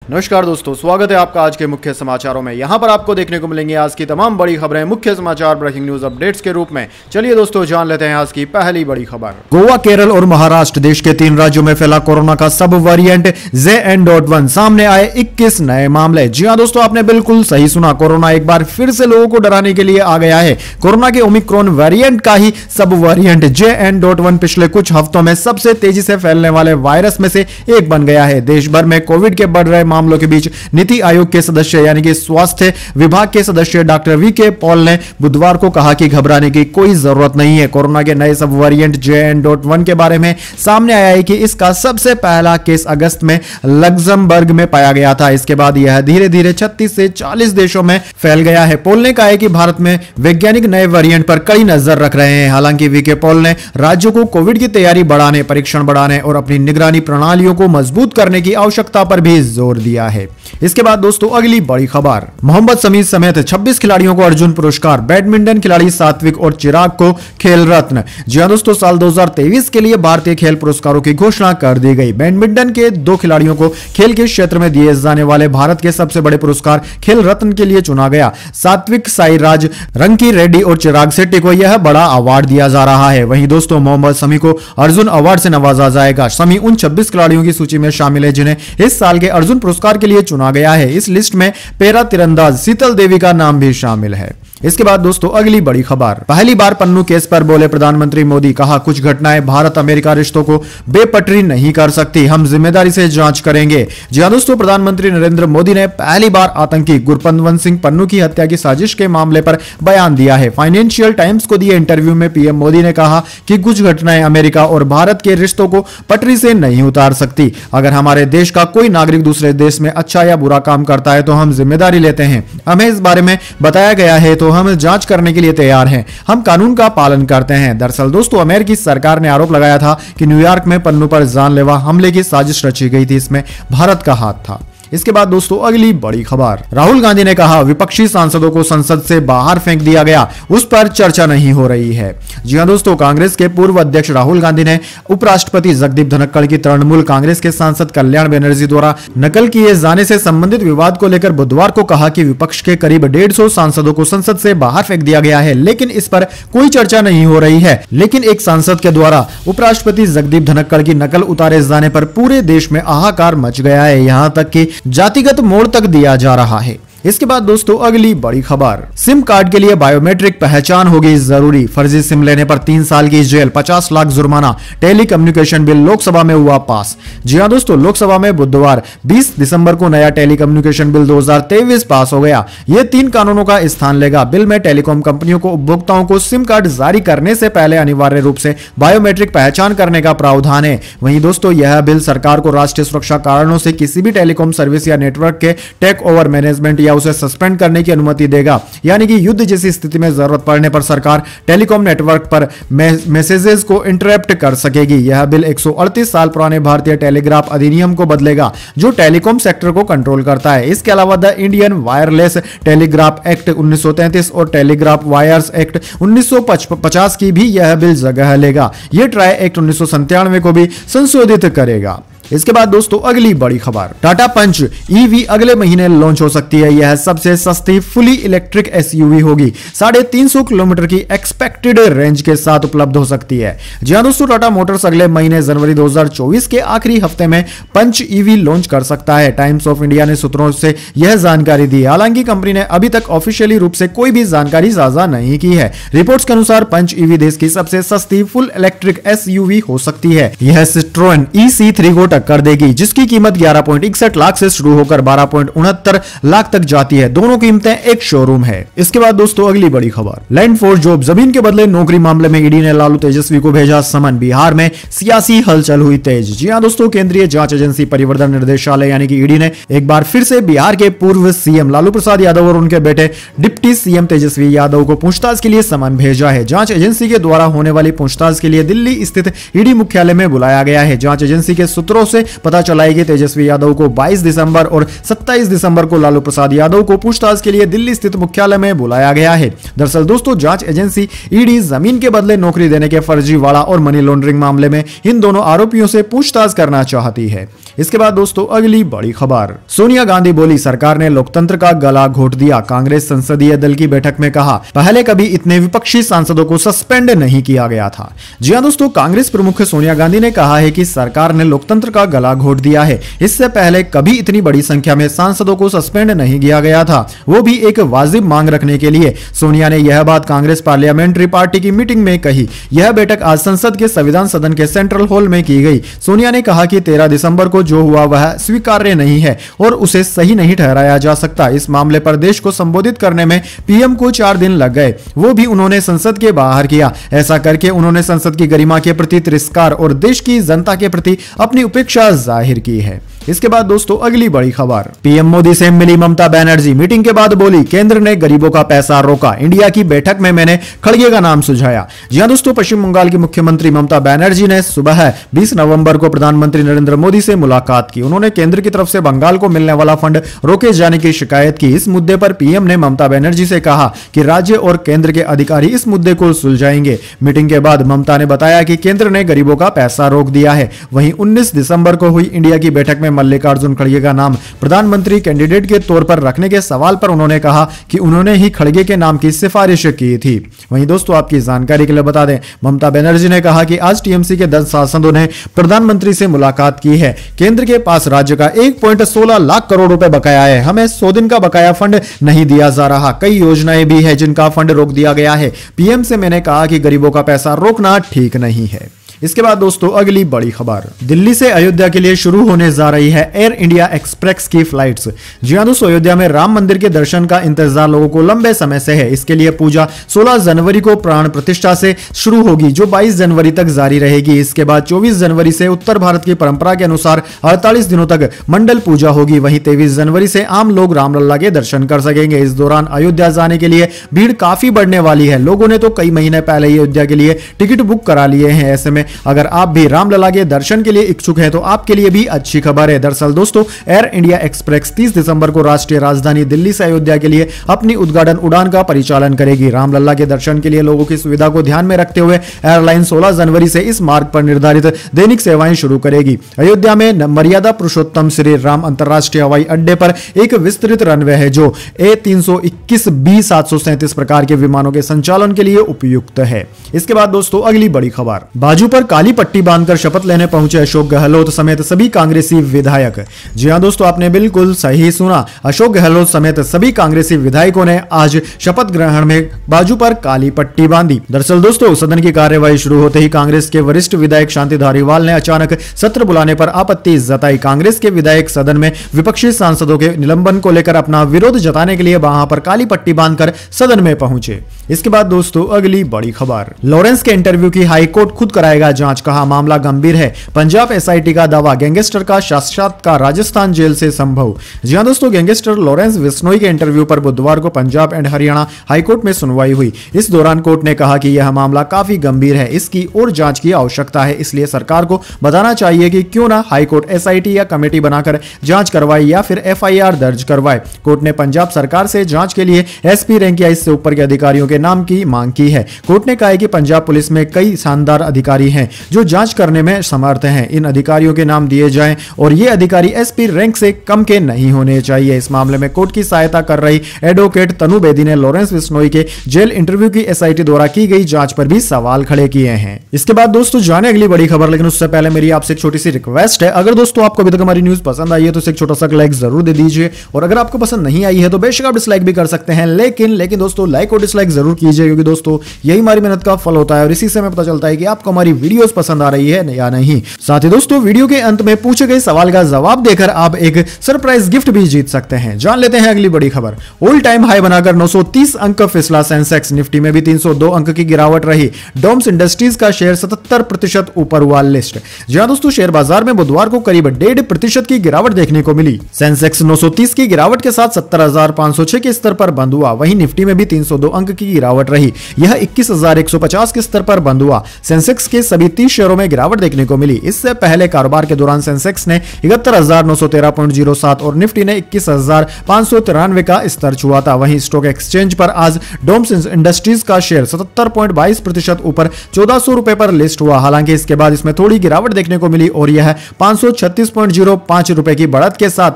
नमस्कार दोस्तों, स्वागत है आपका आज के मुख्य समाचारों में। यहां पर आपको देखने को मिलेंगे आज की तमाम बड़ी खबरें, मुख्य समाचार, ब्रेकिंग न्यूज अपडेट्स के रूप में। चलिए दोस्तों, जान लेते हैं आज की पहली बड़ी खबर। गोवा, केरल और महाराष्ट्र देश के 3 राज्यों में फैला कोरोना का सब वेरिएंट JN.1, सामने आए 21 नए मामले। जी हां दोस्तों, आपने बिल्कुल सही सुना, कोरोना एक बार फिर से लोगों को डराने के लिए आ गया है। कोरोना के ओमिक्रॉन वेरिएंट का ही सब वेरिएंट JN.1 पिछले कुछ हफ्तों में सबसे तेजी से फैलने वाले वायरस में से एक बन गया है। देश भर में कोविड के बढ़ रहे मामलों के बीच नीति आयोग के सदस्य यानी कि स्वास्थ्य विभाग के सदस्य डॉक्टर VK पॉल ने बुधवार को कहा कि घबराने की कोई जरूरत नहीं है। कोरोना के नए सब वेरिएंट JN.1 के बारे में सामने आया है कि इसका सबसे पहला केस अगस्त में लग्जमबर्ग में पाया गया था। इसके बाद यह धीरे धीरे 36 से 40 देशों में फैल गया है। पॉल ने कहा है कि भारत में वैज्ञानिक नए वेरिएंट पर कड़ी नजर रख रहे हैं। हालांकि VK पॉल ने राज्यों को कोविड की तैयारी बढ़ाने, परीक्षण बढ़ाने और अपनी निगरानी प्रणालियों को मजबूत करने की आवश्यकता पर भी जोर दिया है। इसके बाद दोस्तों अगली बड़ी खबर, मोहम्मद शमी समेत 26 खिलाड़ियों को अर्जुन पुरस्कार। बैडमिंटन खिलाड़ी सात्विक और चिराग को खेल रत्न। जी हां दोस्तों, साल 2023 के लिए भारतीय खेल पुरस्कारों की घोषणा कर दी गई। बैडमिंटन के 2 खिलाड़ियों को खेल के क्षेत्र में दिए जाने वाले भारत के सबसे बड़े पुरस्कार खेल रत्न के लिए चुना गया। सात्विक साईराज रंकी रेड्डी और चिराग शेट्टी को यह बड़ा अवार्ड दिया जा रहा है। वहीं दोस्तों मोहम्मद शमी को अर्जुन अवार्ड से नवाजा जाएगा। शमी उन 26 खिलाड़ियों की सूची में शामिल है जिन्हें इस साल के अर्जुन पुरस्कार के लिए चुना गया है। इस लिस्ट में पैरा तीरंदाज शीतल देवी का नाम भी शामिल है। इसके बाद दोस्तों अगली बड़ी खबर, पहली बार पन्नू केस पर बोले प्रधानमंत्री मोदी, कहा कुछ घटनाएं भारत अमेरिका रिश्तों को बेपटरी नहीं कर सकती, हम जिम्मेदारी से जांच करेंगे। जी हां दोस्तों, प्रधानमंत्री नरेंद्र मोदी ने पहली बार आतंकी गुरपतवंत सिंह पन्नू की हत्या की साजिश के मामले पर बयान दिया है। फाइनेंशियल टाइम्स को दिए इंटरव्यू में पीएम मोदी ने कहा कि कुछ घटनाएं अमेरिका और भारत के रिश्तों को पटरी से नहीं उतार सकती। अगर हमारे देश का कोई नागरिक दूसरे देश में अच्छा या बुरा काम करता है तो हम जिम्मेदारी लेते हैं। हमें इस बारे में बताया गया है तो हम जांच करने के लिए तैयार हैं। हम कानून का पालन करते हैं। दरअसल दोस्तों अमेरिकी सरकार ने आरोप लगाया था कि न्यूयॉर्क में पन्नू पर जानलेवा हमले की साजिश रची गई थी, इसमें भारत का हाथ था। इसके बाद दोस्तों अगली बड़ी खबर, राहुल गांधी ने कहा विपक्षी सांसदों को संसद से बाहर फेंक दिया गया, उस पर चर्चा नहीं हो रही है। जी हां दोस्तों, कांग्रेस के पूर्व अध्यक्ष राहुल गांधी ने उपराष्ट्रपति जगदीप धनखड़ की तृणमूल कांग्रेस के सांसद कल्याण बनर्जी द्वारा नकल किए जाने से संबंधित विवाद को लेकर बुधवार को कहा कि विपक्ष के करीब 150 सांसदों को संसद से बाहर फेंक दिया गया है, लेकिन इस पर कोई चर्चा नहीं हो रही है। लेकिन एक सांसद के द्वारा उपराष्ट्रपति जगदीप धनखड़ की नकल उतारे जाने पर पूरे देश में हाहाकार मच गया है, यहां तक कि जातिगत मोड़ तक दिया जा रहा है। इसके बाद दोस्तों अगली बड़ी खबर, सिम कार्ड के लिए बायोमेट्रिक पहचान होगी जरूरी, फर्जी सिम लेने पर 3 साल की जेल, 50 लाख जुर्माना। टेली कम्युनिकेशन बिल लोकसभा में हुआ पास। जी हां दोस्तों, लोकसभा में बुधवार 20 दिसंबर को नया टेली कम्युनिकेशन बिल 2023 पास हो गया। यह 3 कानूनों का स्थान लेगा। बिल में टेलीकॉम कंपनियों को उपभोक्ताओं को सिम कार्ड जारी करने से पहले अनिवार्य रूप से बायोमेट्रिक पहचान करने का प्रावधान है। वहीं दोस्तों यह बिल सरकार को राष्ट्रीय सुरक्षा कारणों से किसी भी टेलीकॉम सर्विस या नेटवर्क के टेक ओवर मैनेजमेंट या उसे सस्पेंड करने की अनुमति देगा। यानी कि युद्ध जैसी स्थिति में जरूरत पड़ने पर सरकार टेलीकॉम नेटवर्क पर मैसेजेस को इंटरप्ट कर सकेगी। यह बिल 138 साल पुराने भारतीय टेलीग्राफ अधिनियम को बदलेगा जो टेलीकॉम सेक्टर को कंट्रोल करता है। इसके अलावा the Indian wireless telegraph act 1933 और टेलीग्राफ वायर्स एक्ट 1950 की भी यह बिल जगह लेगा। यह ट्राई एक्ट 1997 को भी संशोधित करेगा। इसके बाद दोस्तों अगली बड़ी खबर, टाटा पंच EV अगले महीने लॉन्च हो सकती है। यह सबसे सस्ती फुली इलेक्ट्रिक SUV होगी। 350 किलोमीटर की एक्सपेक्टेड रेंज के साथ उपलब्ध हो सकती है। जी हां दोस्तों, टाटा मोटर्स अगले महीने जनवरी 2024 के आखिरी हफ्ते में पंच EV लॉन्च कर सकता है। टाइम्स ऑफ इंडिया ने सूत्रों से यह जानकारी दी। हालांकि कंपनी ने अभी तक ऑफिशियली रूप से कोई भी जानकारी साझा नहीं की है। रिपोर्ट्स के अनुसार पंच EV देश की सबसे सस्ती फुल इलेक्ट्रिक SUV हो सकती है। यह सिट्रोन EC3 को कर देगी, जिसकी कीमत 11.61 लाख से शुरू होकर 12.69 लाख तक जाती है। दोनों कीमतें एक शोरूम है। इसके बाद दोस्तों अगली बड़ी खबर, लैंड फोर्स जॉब, जमीन के बदले नौकरी मामले में ईडी ने लालू तेजस्वी को भेजा समन। बिहार में सियासी हलचल हुई तेज। जी हां दोस्तों, केंद्रीय जांच एजेंसी परिवर्तन निर्देशालय यानी कि ईडी ने एक बार फिर से बिहार के पूर्व सीएम लालू प्रसाद यादव और उनके बेटे डिप्टी सीएम तेजस्वी यादव को पूछताछ के लिए समन भेजा है। जांच एजेंसी के द्वारा होने वाली पूछताछ के लिए दिल्ली स्थित ईडी मुख्यालय में बुलाया गया है। जांच एजेंसी के सूत्रों से पता चला है कि तेजस्वी यादव को 22 दिसंबर और 27 दिसंबर को लालू प्रसाद यादव को पूछताछ के लिए दिल्ली स्थित मुख्यालय में बुलाया गया है। दरअसल दोस्तों जांच एजेंसी ईडी जमीन के बदले नौकरी देने के फर्जीवाड़ा और मनी लॉन्ड्रिंग मामले में इन दोनों आरोपियों से पूछताछ करना चाहती है। इसके बाद दोस्तों अगली बड़ी खबर, सोनिया गांधी बोली सरकार ने लोकतंत्र का गला घोट दिया। कांग्रेस संसदीय दल की बैठक में कहा पहले कभी इतने विपक्षी सांसदों को सस्पेंड नहीं किया गया था। जी हां दोस्तों, कांग्रेस प्रमुख सोनिया गांधी ने कहा है कि सरकार ने लोकतंत्र का गला घोट दिया है। इससे पहले कभी इतनी बड़ी संख्या में सांसदों को सस्पेंड नहीं किया गया था, वो भी एक वाजिब मांग रखने के लिए। सोनिया ने यह बात कांग्रेस पार्लियामेंट्री पार्टी की मीटिंग में कही। यह बैठक आज संसद के संविधान सदन के सेंट्रल हॉल में की गई। सोनिया ने कहा कि 13 दिसंबर को जो हुआ वह स्वीकार्य नहीं है और उसे सही नहीं ठहराया जा सकता। इस मामले पर देश को संबोधित करने में पीएम को 4 दिन लग गए, वो भी उन्होंने संसद के बाहर किया। ऐसा करके उन्होंने संसद की गरिमा के प्रति तिरस्कार और देश की जनता के प्रति अपनी उपेक्षा जाहिर की है। इसके बाद दोस्तों अगली बड़ी खबर, पीएम मोदी से मिली ममता बनर्जी। मीटिंग के बाद बोली केंद्र ने गरीबों का पैसा रोका, इंडिया की बैठक में मैंने खड़गे का नाम सुझाया। जी हां दोस्तों, पश्चिम बंगाल की मुख्यमंत्री ममता बनर्जी ने सुबह 20 नवंबर को प्रधानमंत्री नरेंद्र मोदी से मुलाकात की। उन्होंने केंद्र की तरफ से बंगाल को मिलने वाला फंड रोके जाने की शिकायत की। इस मुद्दे पर पीएम ने ममता बनर्जी से कहा कि राज्य और केंद्र के अधिकारी इस मुद्दे को सुलझाएंगे। मीटिंग के बाद ममता ने बताया कि केंद्र ने गरीबों का पैसा रोक दिया है। वहीं 19 दिसंबर को हुई इंडिया की बैठक में मल्लिकार्जुन खड़गे का नाम प्रधानमंत्री कैंडिडेट के तौर पर रखने के सवाल पर उन्होंने कहा कि उन्होंने ही खड़गे के नाम की सिफारिश की थी। वहीं दोस्तों आपकी जानकारी के लिए बता दें, ममता बनर्जी ने कहा कि आज टीएमसी के 10 सांसदों ने प्रधानमंत्री से मुलाकात की है। केंद्र के पास राज्य का 1.16 लाख करोड़ रुपए बकाया है। हमें 100 दिन का बकाया फंड नहीं दिया जा रहा। कई योजनाएं भी है जिनका फंड रोक दिया गया है। पीएम से मैंने कहा कि गरीबों का पैसा रोकना ठीक नहीं है। इसके बाद दोस्तों अगली बड़ी खबर, दिल्ली से अयोध्या के लिए शुरू होने जा रही है एयर इंडिया एक्सप्रेस की फ्लाइट्स। जी हां दोस्तों, अयोध्या में राम मंदिर के दर्शन का इंतजार लोगों को लंबे समय से है। इसके लिए पूजा 16 जनवरी को प्राण प्रतिष्ठा से शुरू होगी, जो 22 जनवरी तक जारी रहेगी। इसके बाद 24 जनवरी से उत्तर भारत की परंपरा के अनुसार 48 दिनों तक मंडल पूजा होगी। वहीं 23 जनवरी से आम लोग रामलला के दर्शन कर सकेंगे। इस दौरान अयोध्या जाने के लिए भीड़ काफी बढ़ने वाली है। लोगों ने तो कई महीने पहले ही अयोध्या के लिए टिकट बुक करा लिए हैं। ऐसे में अगर आप भी रामलला के दर्शन के लिए इच्छुक हैं तो आपके लिए भी अच्छी खबर है। दरअसल दोस्तों एयर इंडिया एक्सप्रेस 30 दिसंबर को राष्ट्रीय राजधानी दिल्ली से अयोध्या के लिए अपनी उद्घाटन उड़ान का परिचालन करेगी। रामलला के दर्शन के लिए लोगों की सुविधा को ध्यान में रखते हुए एयरलाइन 16 जनवरी से इस मार्ग पर निर्धारित दैनिक सेवाएं शुरू करेगी। अयोध्या में मर्यादा पुरुषोत्तम श्री राम अंतरराष्ट्रीय हवाई अड्डे पर एक विस्तृत रनवे है जो A321 B737 प्रकार के विमानों के संचालन के लिए उपयुक्त है। इसके बाद दोस्तों अगली बड़ी खबर, बाजू पर काली पट्टी बांधकर शपथ लेने पहुंचे अशोक गहलोत समेत सभी कांग्रेसी विधायक। जी हां दोस्तों, आपने बिल्कुल सही सुना, अशोक गहलोत समेत सभी कांग्रेसी विधायकों ने आज शपथ ग्रहण में बाजू पर काली पट्टी बांधी। दरअसल दोस्तों सदन की कार्यवाही शुरू होते ही कांग्रेस के वरिष्ठ विधायक शांति धारीवाल ने अचानक सत्र बुलाने पर आपत्ति जताई। कांग्रेस के विधायक सदन में विपक्षी सांसदों के निलंबन को लेकर अपना विरोध जताने के लिए वहां पर काली पट्टी बांधकर सदन में पहुंचे। इसके बाद दोस्तों अगली बड़ी खबर, लॉरेंस के इंटरव्यू की हाईकोर्ट खुद कराएगा जांच, कहा मामला गंभीर है। पंजाब एसआईटी का दावा, गैंगस्टर का साक्षात्कार राजस्थान जेल से संभव। जी हां दोस्तों, गैंगस्टर लॉरेंस बिश्नोई के इंटरव्यू पर बुधवार को पंजाब एंड हरियाणा हाईकोर्ट में सुनवाई हुई। इस दौरान कोर्ट ने कहा कि यह मामला काफी गंभीर है, इसकी और जांच की आवश्यकता है, इसलिए सरकार को बताना चाहिए कि क्यों ना हाईकोर्ट एसआईटी या कमेटी बनाकर जांच करवाए या फिर एफआईआर दर्ज करवाए। कोर्ट ने पंजाब सरकार से जांच के लिए एसपी रैंक या इससे ऊपर के अधिकारियों के नाम की मांग की है। कोर्ट ने कहा है कि पंजाब पुलिस में कई शानदार अधिकारी हैं जो जांच करने में समर्थ हैं। इन अधिकारियों के नाम दिए जाएं और ये अधिकारी एसपी रैंक से कम के नहीं होने चाहिए। इस मामले में कोर्ट की सहायता कर रही एडवोकेट तनु बेदी ने लॉरेंस बिश्नोई के जेल इंटरव्यू की एसआईटी द्वारा की गई जांच पर भी सवाल खड़े किए हैं। इसके बाद दोस्तों जाने अगली बड़ी खबर, लेकिन उससे पहले मेरी आपसे एक छोटी सी रिक्वेस्ट है, अगर दोस्तों आपको अभी तक हमारी न्यूज पसंद आई है तो एक छोटा सा लाइक जरूर दे दीजिए, और अगर आपको पसंद नहीं आई है तो बेशक आप डिसलाइक भी कर सकते हैं, लेकिन दोस्तों लाइक और डिसलाइक जरूर कीजिए, क्योंकि दोस्तों यही हमारी मेहनत का फल होता है और इसी से हमें पता चलता है कि आपको हमारी वीडियोस पसंद आ रही है या नहीं। साथ ही दोस्तों वीडियो के अंत में पूछे गए सवाल का जवाब देकर आप एक सरप्राइज गिफ्ट भी जीत सकते हैं। जान लेते हैं अगली बड़ी खबर, ऑल टाइम हाई बनाकर 930 अंक फिसला सेंसेक्स, निफ्टी में भी 302 अंक की गिरावट रही। डोम्स इंडस्ट्रीज का शेयर 77% ऊपर हुआ लिस्ट। जहां दोस्तों शेयर बाजार में बुधवार को करीब 1.5% की गिरावट देखने को मिली। सेंसेक्स 930 की गिरावट के साथ 70,506 के स्तर पर बंद हुआ। वहीं निफ्टी में भी 302 अंक की गिरावट रही, यह 21,150 के स्तर पर बंद हुआ। सेंसेक्स के सभी 30 शेयरों में गिरावट देखने को मिली। इससे पहले कारोबार के दौरान सेंसेक्स ने 71,913.07 और निफ्टी ने 21,593 का स्तर छुआ था। वहीं स्टॉक एक्सचेंज पर आज डोम्स इंडस्ट्रीज का शेयर 77.22% ऊपर 1400 रुपए पर लिस्ट हुआ। हालांकि इसके बाद इसमें थोड़ी गिरावट देखने को मिली और यह 536.05 रुपए की बढ़त के साथ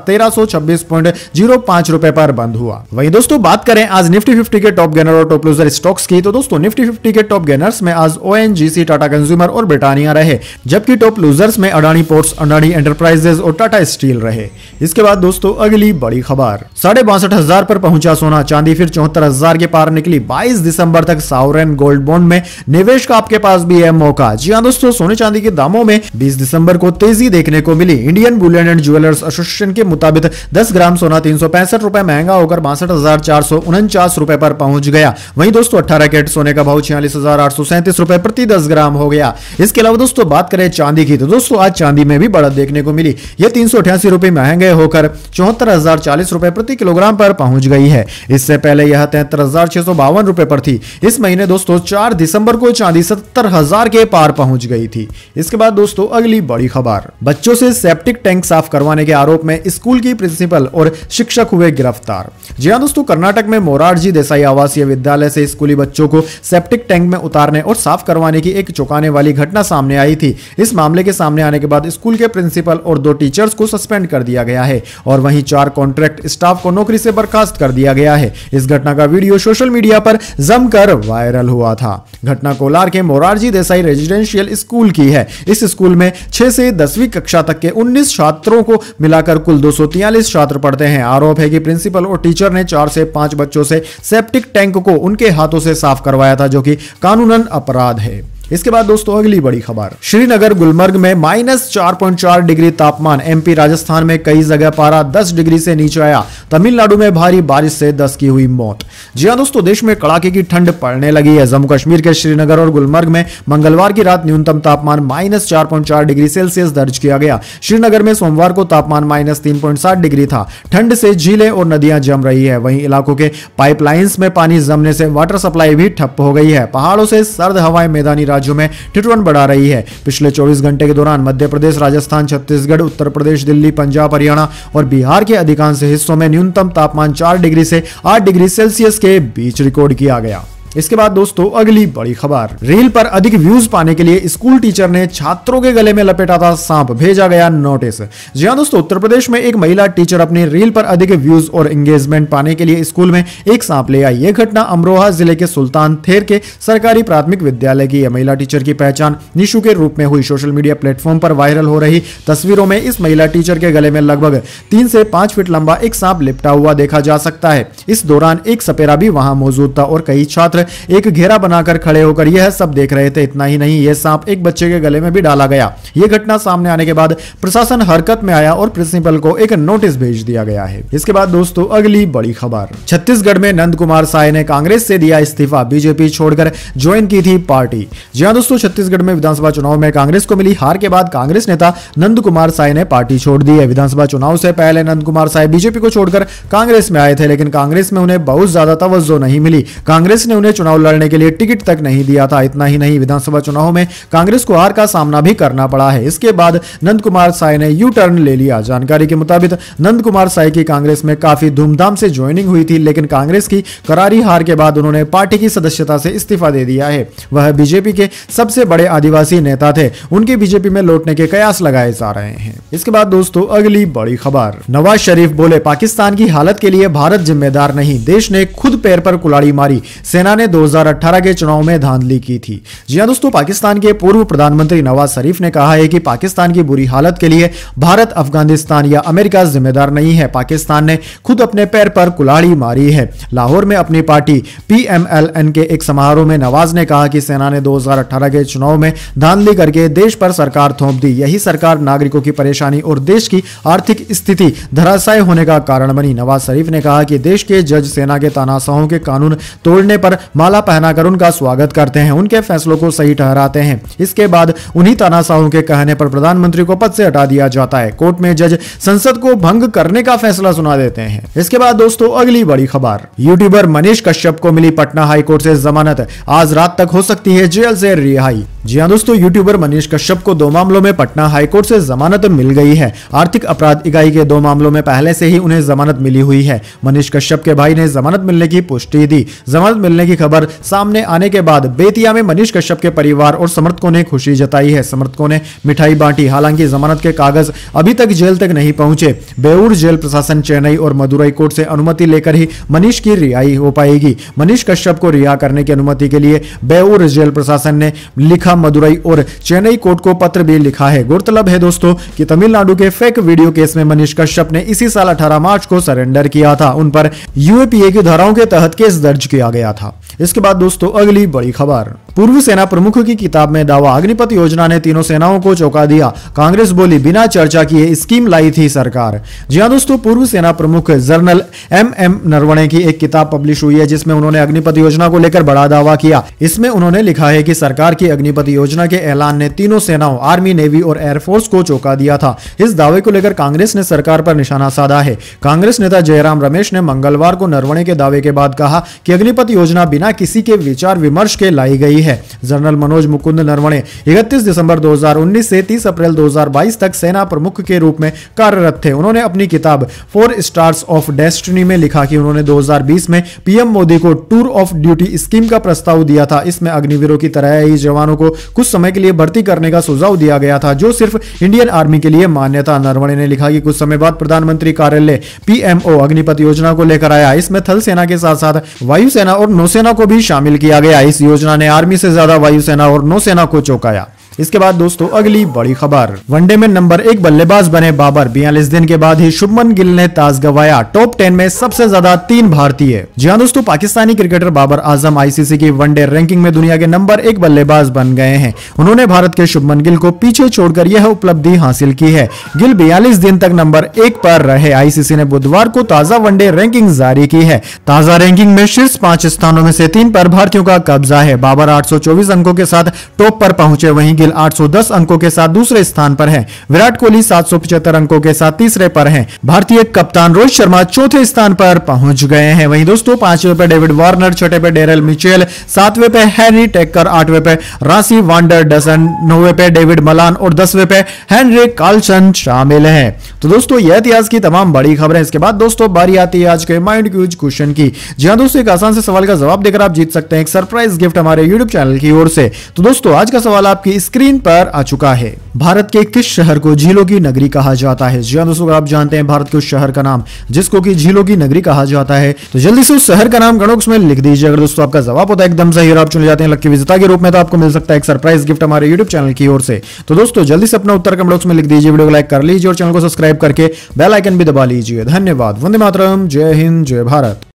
1326.05 रुपए पर बंद हुआ। वहीं दोस्तों बात करें आज निफ्टी 50 के टॉप गेनर और टॉप लूजर स्टॉक्स की, तो दोस्तों निफ्टी 50 के टॉप गेनर्स में आज ओएनजीसी, टाटा कंज्यूमर और ब्रिटानिया रहे, जबकि टॉप लूजर्स में अडानी पोर्ट्स, अडानी एंटरप्राइजेज और टाटा स्टील रहे। इसके बाद दोस्तों अगली बड़ी खबर, 62,500 पर पहुंचा सोना चांदी, फिर 74,000 के पार निकली। 22 दिसंबर तक सॉवरेन गोल्ड बॉन्ड में निवेश का आपके पास भी है मौका। जी हां दोस्तों, सोने चांदी के दामों में 20 दिसंबर को तेजी देखने को मिली। Indian bullion and jewellers association के मुताबिक 10 ग्राम सोना 365 रुपए महंगा होकर 62,449 रुपए पर पहुंच गया। वहीं दोस्तों 18 कैरेट सोने का भाव 46,837 रुपए प्रति 10 ग्राम हो गया। इसके अलावा दोस्तों बात करें चांदी की, तो दोस्तों आज चांदी में भी बढ़त देखने को मिली। यह 388 रुपए महंगे होकर 74,040 रुपए प्रति किलोग्राम पर पहुंच गई है। इससे पहले यह 73,652 रुपए पर थी। इस महीने दोस्तों 4 दिसंबर को चांदी 70,000 के पार पहुंच गई थी। इसके बाद दोस्तों अगली बड़ी खबर, बच्चों से सेप्टिक टैंक साफ करवाने के आरोप में स्कूल की प्रिंसिपल और शिक्षक हुए गिरफ्तार। जी हां दोस्तों, कर्नाटक में मोरारजी देसाई आवासीय विद्यालय से स्कूली बच्चों को सेप्टिक टैंक में उतारने और साफ करवाने की एक चौंकाने वाली घटना सामने आई थी। इस मामले के सामने आने के बाद स्कूल के प्रिंसिपल और 2 टीचर्स को सस्पेंड कर दिया गया है और वहीं 4 कॉन्ट्रैक्ट स्टाफ को नौकरी से बर्खास्त कर दिया गया है। इस घटना का वीडियो सोशल मीडिया पर जमकर वायरल हुआ था। घटना कोलार के मोरारजी देसाई रेजिडेंशियल स्कूल की है। इस स्कूल में 6 से 10वीं कक्षा तक के 19 छात्रों को मिलाकर कुल 243 छात्र पढ़ते हैं। आरोप है कि प्रिंसिपल और टीचर ने 4 से 5 बच्चों से सेप्टिक टैंक को उनके हाथों से साफ करवाया था, जो कि कानूनन अपराध है। इसके बाद दोस्तों अगली बड़ी खबर, श्रीनगर गुलमर्ग में -4.4 डिग्री तापमान। एमपी राजस्थान में कई जगह पारा 10 डिग्री से नीचे आया। तमिलनाडु में भारी बारिश से 10 की हुई मौत। जी हां दोस्तों, देश में कड़ाके की ठंड पड़ने लगी है। जम्मू कश्मीर के श्रीनगर और गुलमर्ग में मंगलवार की रात न्यूनतम तापमान -4.4 डिग्री सेल्सियस दर्ज किया गया। श्रीनगर में सोमवार को तापमान -3.7 डिग्री था। ठंड से झीलें और नदियां जम रही है। वहीं इलाकों के पाइपलाइंस में पानी जमने से वाटर सप्लाई भी ठप हो गई है। पहाड़ों से सर्द हवाएं मैदानी राज्यों में ठिठुरन बढ़ा रही है। पिछले 24 घंटे के दौरान मध्य प्रदेश, राजस्थान, छत्तीसगढ़, उत्तर प्रदेश, दिल्ली, पंजाब, हरियाणा और बिहार के अधिकांश हिस्सों में न्यूनतम तापमान 4 डिग्री से 8 डिग्री सेल्सियस के बीच रिकॉर्ड किया गया। इसके बाद दोस्तों अगली बड़ी खबर, रील पर अधिक व्यूज पाने के लिए स्कूल टीचर ने छात्रों के गले में लपेटा था सांप, भेजा गया नोटिस। जी हां दोस्तों, उत्तर प्रदेश में एक महिला टीचर अपनी रील पर अधिक व्यूज और एंगेजमेंट पाने के लिए स्कूल में एक सांप ले आई। यह घटना अमरोहा जिले के सुल्तान थेर के सरकारी प्राथमिक विद्यालय की है। महिला टीचर की पहचान निशु के रूप में हुई। सोशल मीडिया प्लेटफॉर्म पर वायरल हो रही तस्वीरों में इस महिला टीचर के गले में लगभग 3 से 5 फीट लंबा एक सांप लिपटा हुआ देखा जा सकता है। इस दौरान एक सपेरा भी वहां मौजूद था और कई छात्र एक घेरा बनाकर खड़े होकर यह सब देख रहे थे। इतना ही नहीं, यह सांप एक बच्चे के गले में भी डाला गया। यह घटना सामने आने के बाद प्रशासन हरकत में आया और प्रिंसिपल को एक नोटिस भेज दिया गया है। इसके बाद दोस्तों अगली बड़ी खबर, छत्तीसगढ़ में नंद कुमार साय ने कांग्रेस से दिया इस्तीफा, बीजेपी छोड़कर ज्वाइन की थी पार्टी। जी हां दोस्तों, छत्तीसगढ़ में विधानसभा चुनाव में कांग्रेस को मिली हार के बाद कांग्रेस नेता नंद कुमार साय ने पार्टी छोड़ दी है। विधानसभा चुनाव से पहले नंद कुमार साय बीजेपी को छोड़कर कांग्रेस में आए थे, लेकिन कांग्रेस में उन्हें बहुत ज्यादा तवज्जो नहीं मिली। कांग्रेस ने उन्हें चुनाव लड़ने के लिए टिकट तक नहीं दिया था। इतना ही नहीं, विधानसभा चुनाव में कांग्रेस को हार का सामना भी करना पड़ा है। इसके बाद नंद कुमार साय ने यू टर्न ले लिया। जानकारी के मुताबिक नंद कुमार साय की कांग्रेस में काफी धूमधाम से ज्वाइनिंग हुई थी, लेकिन कांग्रेस की करारी हार के बाद उन्होंने पार्टी की सदस्यता से इस्तीफा दे दिया है। वह बीजेपी के सबसे बड़े आदिवासी नेता थे। उनके बीजेपी में लौटने के कयास लगाए जा रहे हैं। इसके बाद दोस्तों अगली बड़ी खबर, नवाज शरीफ बोले पाकिस्तान की हालत के लिए भारत जिम्मेदार नहीं, देश ने खुद पैर पर कुल्हाड़ी मारी, सेना ने 2018 के चुनाव में धांधली की थी। जी हां दोस्तों, पाकिस्तान के पूर्व प्रधानमंत्री नवाज शरीफ ने कहा है कि पाकिस्तान की बुरी हालत के लिए भारत, अफगानिस्तान या अमेरिका जिम्मेदार नहीं है। पाकिस्तान ने खुद अपने पैर पर कुल्हाड़ी मारी है। लाहौर में अपनी पार्टी PMLN के एक समारोह में नवाज ने कहा कि सेना ने 2018 के चुनाव में धांधली करके देश पर सरकार थोप दी। यही सरकार नागरिकों की परेशानी और देश की आर्थिक स्थिति धराशायी होने का कारण बनी। नवाज शरीफ ने कहा कि देश के जज सेना के तानाशाहों के कानून तोड़ने पर माला पहनाकर उनका स्वागत करते हैं, उनके फैसलों को सही ठहराते हैं। इसके बाद उन्हीं तानाशाहों के कहने पर प्रधानमंत्री को पद से हटा दिया जाता है। कोर्ट में जज संसद को भंग करने का फैसला सुना देते हैं। इसके बाद दोस्तों अगली बड़ी खबर, यूट्यूबर मनीष कश्यप को मिली पटना हाईकोर्ट से जमानत, आज रात तक हो सकती है जेल से रिहाई। जी हां दोस्तों, यूट्यूबर मनीष कश्यप को 2 मामलों में पटना हाईकोर्ट से जमानत मिल गई है। आर्थिक अपराध इकाई के 2 मामलों में पहले से ही उन्हें जमानत मिली हुई है। मनीष कश्यप के भाई ने जमानत मिलने की पुष्टि दी। जमानत मिलने की खबर सामने आने के बाद बेतिया में मनीष कश्यप के परिवार और समर्थकों ने खुशी जताई है। समर्थकों ने मिठाई बांटी। हालांकि जमानत के कागज अभी तक जेल तक नहीं पहुंचे। बेऊर जेल प्रशासन चेन्नई और मदुरई कोर्ट से अनुमति लेकर ही मनीष की रिहाई हो पाएगी। मनीष कश्यप को रिहा करने की अनुमति के लिए बेऊर जेल प्रशासन ने लिखा मदुरई और चेन्नई कोर्ट को पत्र भी लिखा है। गौरतलब है दोस्तों कि तमिलनाडु के फेक वीडियो केस में मनीष कश्यप ने इसी साल 18 मार्च को सरेंडर किया था। उन पर यूएपीए की धाराओं के तहत केस दर्ज किया गया था। इसके बाद दोस्तों अगली बड़ी खबर, पूर्व सेना प्रमुख की किताब में दावा, अग्निपथ योजना ने तीनों सेनाओं को चौंका दिया। कांग्रेस बोली बिना चर्चा किए स्कीम लाई थी सरकार। जी हां दोस्तों, पूर्व सेना प्रमुख जनरल एम नरवणे की एक किताब पब्लिश हुई है जिसमें उन्होंने अग्निपथ योजना को लेकर बड़ा दावा किया। इसमें उन्होंने लिखा है कि सरकार की अग्निपथ योजना के ऐलान ने तीनों सेनाओं आर्मी, नेवी और एयरफोर्स को चौंका दिया था। इस दावे को लेकर कांग्रेस ने सरकार पर निशाना साधा है। कांग्रेस नेता जयराम रमेश ने मंगलवार को नरवणे के दावे के बाद कहा कि अग्निपथ योजना बिना किसी के विचार विमर्श के लाई गई है। जनरल मनोज मुकुंद नरवणे 31 दिसंबर 2019 से 30 अप्रैल 2022 तक सेना प्रमुख के रूप में कार्यरत थे। उन्होंने अपनी किताब 4 स्टार्स ऑफ डेस्टिनी में लिखा कि उन्होंने 2020 में पीएम मोदी को टूर ऑफ ड्यूटी स्कीम का प्रस्ताव दिया था। इसमें अग्निवीरों की तरह ही जवानों को कुछ समय के लिए भर्ती करने का सुझाव दिया गया था, जो सिर्फ इंडियन आर्मी के लिए मान्य था। नरवणे ने लिखा कि कुछ समय बाद प्रधानमंत्री कार्यालय पीएमओ अग्निपथ योजना को लेकर आया। इसमें थल सेना के साथ साथ वायुसेना और नौसेना को भी शामिल किया गया। इस योजना ने आर्मी से ज्यादा वायुसेना और नौसेना को चौंकाया। इसके बाद दोस्तों अगली बड़ी खबर, वनडे में नंबर 1 बल्लेबाज बने बाबर। 42 दिन के बाद ही शुभमन गिल ने ताज गंवाया। टॉप 10 में सबसे ज्यादा 3 भारतीय। जी हां दोस्तों, पाकिस्तानी क्रिकेटर बाबर आजम आईसीसी की वनडे रैंकिंग में दुनिया के नंबर 1 बल्लेबाज बन गए हैं। उन्होंने भारत के शुभमन गिल को पीछे छोड़कर यह उपलब्धि हासिल की है। गिल 42 दिन तक नंबर 1 पर रहे। आईसीसी ने बुधवार को ताजा वनडे रैंकिंग जारी की है। ताजा रैंकिंग में शीर्ष 5 स्थानों में से 3 पर भारतीयों का कब्जा है। बाबर 824 अंकों के साथ टॉप पर पहुंचे, वहीं 810 अंकों के साथ दूसरे स्थान पर है। विराट कोहली 775 अंकों के साथ तीसरे पर हैं। भारतीय कप्तान रोहित शर्मा चौथे स्थान पर पहुंच गए हैं। वहीं दोस्तों 5वें पे डेविड वार्नर, 6ठे पे डेरेल मिचेल, 7वें पे हैरी टेक्कर, 8वें पे रासी वांडर डसन, 9वें पे डेविड मलान और 10वें पे हेनरिक कार्लसन शामिल हैं। तो दोस्तों यह इतिहास की तमाम बड़ी खबरें। इसके बाद दोस्तों बारी आती है आज के माइंड क्यूज क्वेश्चन की। जी हां दोस्तों, एक आसान से सवाल का जवाब देकर आप जीत सकते हैं एक सरप्राइज गिफ्ट हमारे यूट्यूब चैनल की ओर से। तो दोस्तों आज का सवाल आपकी स्क्रीन पर आ चुका है। भारत के किस शहर को झीलों की नगरी कहा जाता है? जी हां दोस्तों, आप जानते हैं भारत के उस शहर का नाम जिसको कि झीलों की नगरी कहा जाता है, तो जल्दी से उस शहर का नाम कमेंट बॉक्स में लिख दीजिए। अगर दोस्तों आपका जवाब होता है एकदम सही और आप चुने जाते हैं लकी विजेता के रूप में, तो आपको मिल सकता है एक सरप्राइज गिफ्ट हमारे यूट्यूब चैनल की ओर से। तो दोस्तों जल्दी से अपना उत्तर कमेंट बॉक्स में लिख दीजिए, वीडियो को लाइक कर लीजिए और चैनल को सब्सक्राइब करके बेल आइकन भी दबा लीजिए। धन्यवाद। वंदे मातरम। जय हिंद, जय भारत।